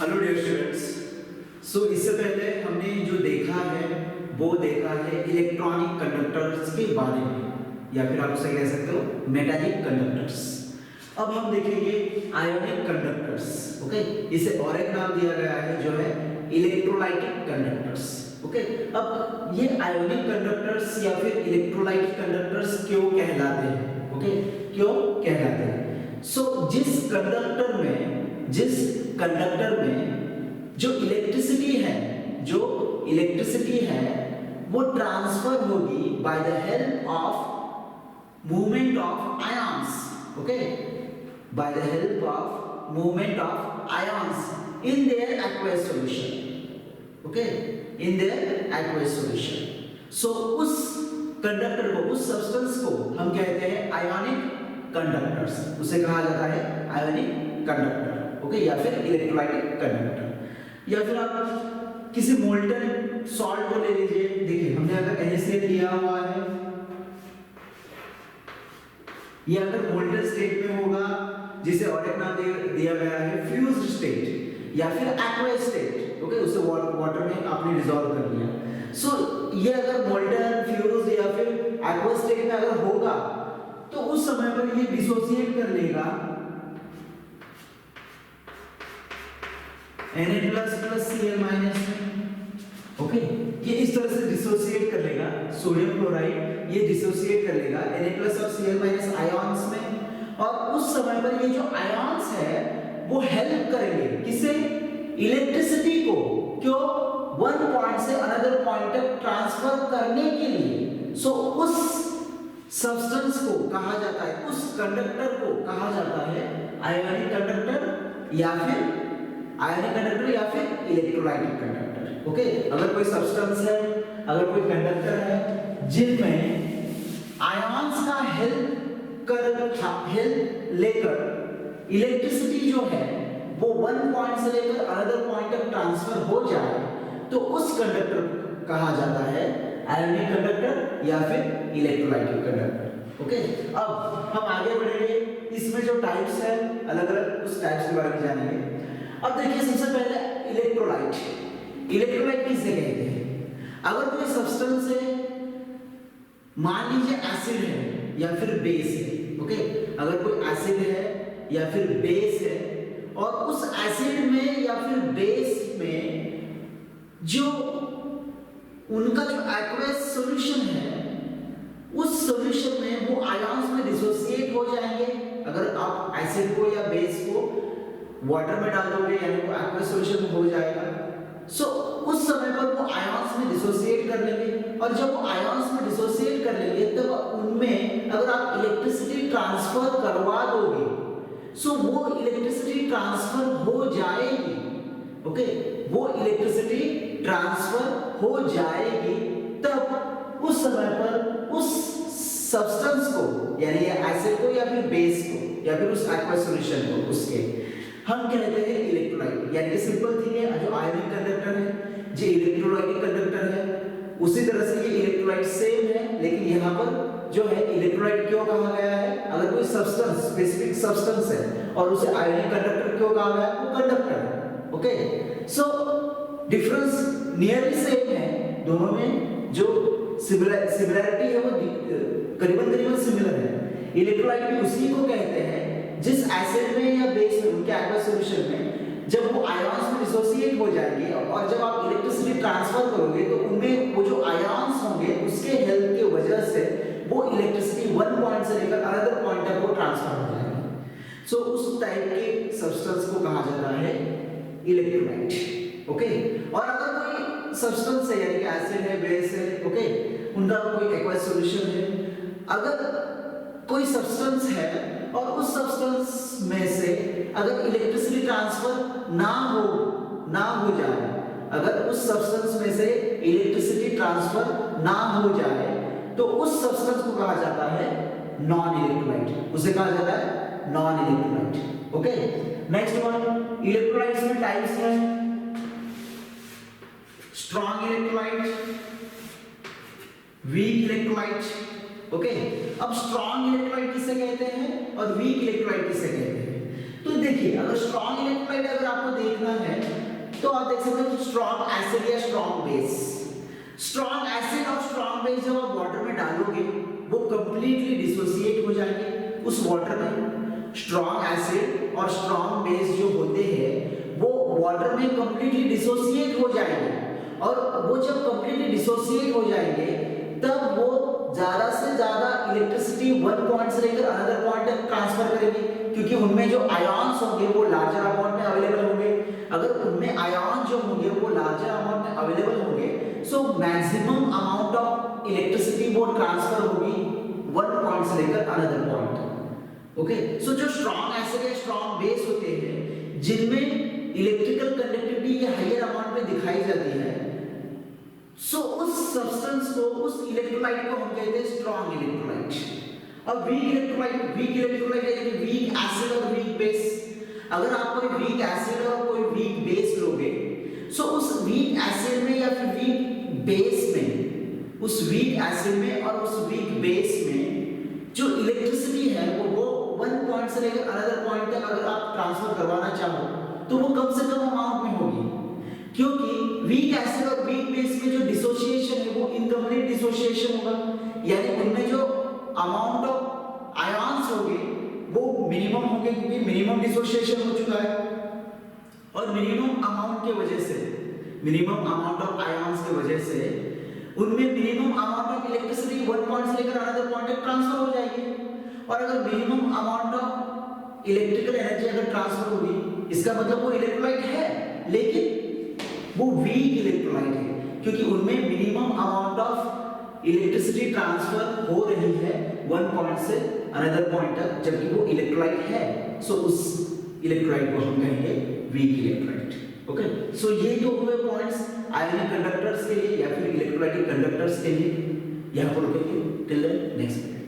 Hello dear students. इससे पहले हमने जो देखा है वो देखा है इलेक्ट्रॉनिक कंडक्टर्स के बारे में, या फिर आप उसे कह सकते हो मेटालिक कंडक्टर्स। अब हम देखेंगे आयोनिक कंडक्टर्स। ओके, इसे और एक नाम दिया गया है जो है इलेक्ट्रोलाइटिक कंडक्टर्स। ओके, अब ये आयोनिक कंडक्टर्स या फिर इलेक्ट्रोलाइटिक कंडक्टर्स क्यों कहलाते हैं? ओके, क्यों कहलाते हैं? जिस कंडक्टर में जो इलेक्ट्रिसिटी है वो ट्रांसफर होगी by the help of movement of ions. Okay, by the help of movement of ions in their aqueous solution. Okay, in their aqueous solution. उस कंडक्टर को, उस सब्सटेंस को हम कहते हैं आयोनिक कंडक्टर्स। उसे कहा जाता है आयोनिक कंडक्टर। ओके, या फिर इलेक्ट्रोलाइटिक कंडक्टर। या फिर आप किसी मोल्टन सॉल्ट को ले लीजिए। देखिए, हमने अगर NaCl लिया हुआ है, ये अगर मोल्टन स्टेट में होगा, जिसे और एक नाम दिया गया है फ्यूज्ड स्टेट या फिर एक्वस स्टेट। ओके, उसे वाटर में आपने डिसॉल्व कर लिया। ये अगर मोल्टन, फ्यूज्ड या फिर एक्वस स्टेट में अगर होगा तो उस समय पर ये डिसोसिएट कर लेगा Na++Cl- में। ओके, ये इस तरह से डिसोसिएट कर लेगा। सोडियम क्लोराइड ये डिसोसिएट कर लेगा Na+ और Cl- आयंस में, और उस समय पर ये जो आयंस है वो हेल्प करेंगे किसे? इलेक्ट्रिसिटी को। क्यों? वन पॉइंट से अनदर पॉइंट तक ट्रांसफर करने के लिए। उस सब्सटेंस को कहा जाता है, उस कंडक्टर को कहा जाता है आयोनिक कंडक्टर या फिर इलेक्ट्रोलाइटिक कंडक्टर। ओके, अगर कोई सब्सटेंस है, अगर कोई कंडक्टर है जिनमें आयंस का हेल्प लेकर इलेक्ट्रिसिटी जो है वो वन पॉइंट से लेकर अनदर पॉइंट तक ट्रांसफर हो जाए, तो उस कंडक्टर को कहा जाता है आयोनिक कंडक्टर या फिर इलेक्ट्रोलाइटिक कंडक्टर। ओके, अब हम आगे बढ़ेंगे। इसमें जो टाइप्स है अलग अलग, उस टाइप्स के बारे में जानेंगे। अब देखिए, सबसे पहले इलेक्ट्रोलाइट किसे कहते हैं? अगर कोई सब्सटेंस है, मान लीजिए एसिड है या फिर बेस है। ओके, अगर कोई एसिड है या फिर बेस है और उस एसिड में या फिर बेस में जो उनका जो एक्वस सॉल्यूशन है, उस सॉल्यूशन में वो आयंस में डिसोसिएट हो जाएंगे। अगर आप एसिड को या बेस को वाटर में डाल दोगे यानी वो एक्वस सॉल्यूशन हो जाएगा। उस समय पर वो आयंस में डिसोसिएट कर लेंगे, और जब वो आयंस में डिसोसिएट कर लेंगे तब उनमें अगर आप इलेक्ट्रिसिटी ट्रांसफर करवा दोगे, वो इलेक्ट्रिसिटी ट्रांसफर हो जाएगी। ओके, वो इलेक्ट्रिसिटी ट्रांसफर हो जाएगी, तब उस समय पर उस सब्सटेंस को, यानी एसिड को या फिर बेस को या फिर उस एक्वस सॉल्यूशन को, उसके हम कहते हैं इलेक्ट्रोलाइट। यानी सिंपल थिंग है, जो आयोनिक कंडक्टर है, जो इलेक्ट्रोलाइटिक कंडक्टर है, उसी तरह से ये इलेक्ट्रोलाइट सेम है, लेकिन यहाँ पर जो है इलेक्ट्रोलाइट क्यों कहा गया है? अगर कोई सब्सटेंस, स्पेसिफिक सब्सटेंस है और उसे आयोनिक कंडक्टर क्यों कहा गया? वो कंडक्टर है। ओके, डिफरेंस नियरली सेम है दोनों में, जो सिमिलरिटी है वो करीबन सिमिलर है। इलेक्ट्रोलाइट भी उसी को कहते हैं जिस एसिड में या बेस में, उनके एक्वस सॉल्यूशन में जब वो आयंस में डिसोसिएट हो जाएंगे, और जब आप इलेक्ट्रिसिटी ट्रांसफर करोगे तो उनमें वो जो आयंस होंगे उसके हेल्प की वजह से वो इलेक्ट्रिसिटी वन पॉइंट से लेकर अनदर पॉइंट तक वो ट्रांसफर हो जाएगी। उस टाइप के सब्सटेंस को कहा जाता है इलेक्ट्रोलाइट। ओके, और अगर कोई सब्सटेंस है, यानी कि एसिड है, बेस है, ओके, उनका कोई एक्वस सॉल्यूशन है, अगर कोई सब्सटेंस है और उस सब्सटेंस में से अगर इलेक्ट्रिसिटी ट्रांसफर ना हो जाए, अगर उस सब्सटेंस में से इलेक्ट्रिसिटी ट्रांसफर ना हो जाए, तो उस सब्सटेंस को कहा जाता है नॉन इलेक्ट्रोलाइट। उसे कहा जाता है non electrolyte. Okay, next one, electrolytes में टाइप्स हैं। Strong electrolyte, weak electrolyte. Okay, अब स्ट्रॉन्ग इलेक्ट्रोलाइट किसे कहते हैं और वीक इलेक्ट्रोलाइट किसे कहते हैं? तो देखिए अगर स्ट्रॉन्ग इलेक्ट्रोलाइट अगर आपको देखना है तो आप देख सकते हो स्ट्रॉन्ग एसिड या स्ट्रॉन्ग बेस। स्ट्रॉन्ग एसिड और स्ट्रॉन्ग बेस जब आप वाटर में डालोगे वो कंप्लीटली डिसोसिएट हो जाएंगे उस वाटर में। स्ट्रॉन्ग एसिड और स्ट्रॉन्ग बेस जो होते हैं वो वाटर में कंप्लीटली डिसोसिएट हो जाएंगे, और वो जब कंप्लीटली डिसोसिएट हो जाएंगे तब वो ज्यादा से ज्यादा इलेक्ट्रिसिटी वन पॉइंट से लेकर अनदर पॉइंट तक ट्रांसफर करेंगे, क्योंकि उनमें जो आयॉन्स होंगे वो लार्जर अमाउंट में अवेलेबल होंगे। अगर उनमें आयॉन जो होंगे वो लार्जर अमाउंट में अवेलेबल होंगे so maximum amount of electricity वो ट्रांसफर होगी वन पॉइंट से लेकर अनदर पॉइंट। ओके, सो जो स्ट्रॉन्ग एसिड या स्ट्रॉन्ग बेस होते हैं जिनमें इलेक्ट्रिकल कंडक्टिविटी या हायर अमाउंट में दिखाई जाती है, सो उस सब्सटेंस को, उस इलेक्ट्रोलाइट को हम कहते हैं स्ट्रॉन्ग इलेक्ट्रोलाइट। और वीक इलेक्ट्रोलाइट यानी कि वीक एसिड और वीक बेस। अगर आप कोई वीक एसिड और कोई वीक बेस लोगे सो उस वीक एसिड में या फिर वीक बेस में, उस वीक एसिड में और उस वीक बेस में जो इलेक्ट्रिसिटी है वो वन पॉइंट से लेकर अनदर पॉइंट तक अगर आप ट्रांसफर करवाना चाहो तो वो कम से कम अमाउंट में होगी, क्योंकि वीक एसिड और वीक बेस में जो डिसोसिएशन है वो इनकम्प्लीट डिसोसिएशन होगा, यानी उनमें जो अमाउंट ऑफ आयॉन्स होंगे वो मिनिमम होंगे, क्योंकि मिनिमम डिसोसिएशन हो चुका है। और मिनिमम अमाउंट के वजह से, मिनिमम अमाउंट ऑफ आयॉन्स के वजह से उनमें minimum amount of electricity one point से लेकर अनदर पॉइंट तक ट्रांसफर हो जाएगी। और अगर minimum amount of electrical energy अगर ट्रांसफर होगी इसका मतलब वो इलेक्ट्रोलाइट है, लेकिन वो वीक इलेक्ट्रोलाइट है, क्योंकि उनमें minimum amount of electricity transfer हो रही है वन पॉइंट से अनदर पॉइंट तक, जबकि वो इलेक्ट्रोलाइट है। सो उस इलेक्ट्रोलाइट को हम कहेंगे वीक इलेक्ट्रोलाइट। ओके, सो ये तो हुए पॉइंट्स आयनिक कंडक्टर्स के लिए या फिर इलेक्ट्रोलाइटिक कंडक्टर्स के लिए। यहाँ पर रुकेंगे टिल द नेक्स्ट।